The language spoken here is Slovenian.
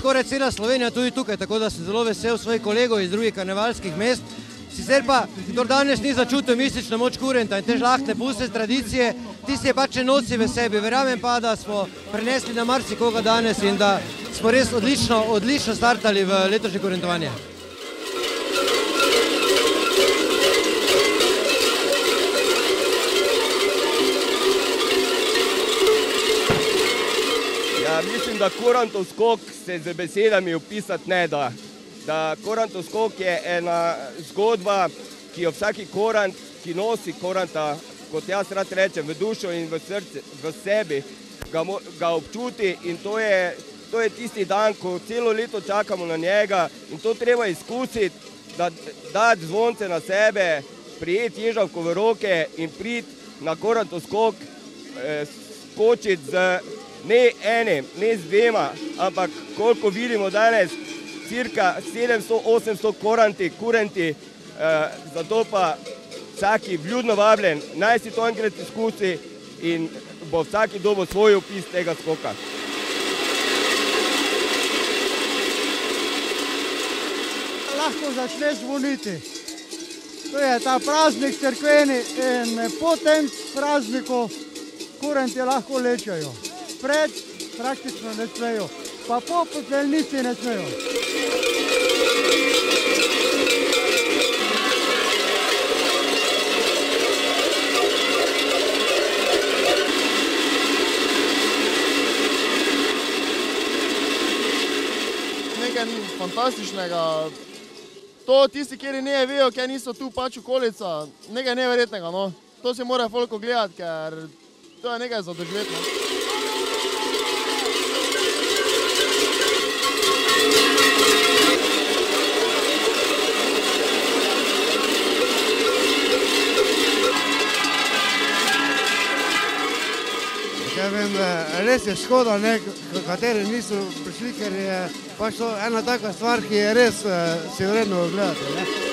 skoraj cela Slovenija tudi tukaj, tako da sem zelo vesel svojih kolegov iz drugih karnevalskih mest. Sicer pa, kdor danes ni začutil mistično moč kurenta in te žlahtne pustne tradicije, tisti je pač ne nosi v sebi. Verjamem pa, da smo prenesli na marsikoga danes in da smo res odlično startali v letošnje kurentovanje. Mislim, da kurentov skok se z besedami opisati ne da. Da kurentov skok je ena zgodba, ki jo vsaki kurent, ki nosi kurenta, kot jaz rad rečem, v dušo in v srce, v sebi, ga občuti in to je tisti dan, ko celo leto čakamo na njega in to treba izkusiti, da dati zvonce na sebe, prijeti ježavko v roke in priti na kurentov skok, skočiti z ne enim, ne z dvema, ampak koliko vidimo danes, cirka 700-800 kurenti, zato pa vsaki vljudno vabljen, naj si to enkrat izkusi in bo vsaki dobil svoj opis tega skoka. Lahko začne zvoniti. To je ta praznik cerkveni in po tem prazniku kurenti lahko lečejo. Pred praktično ne smejo, pa po posteljnici ne smejo. Nekaj fantastičnega. To tisti, kjer ne vejo, ker niso tu pač okolica, nekaj neverjetnega, no. To se mora folk ogledati, ker to je nekaj za doživeti, no. Res je škoda, kateri niso prišli, ker je pač to ena taka stvar, ki je res si vredno ogledati.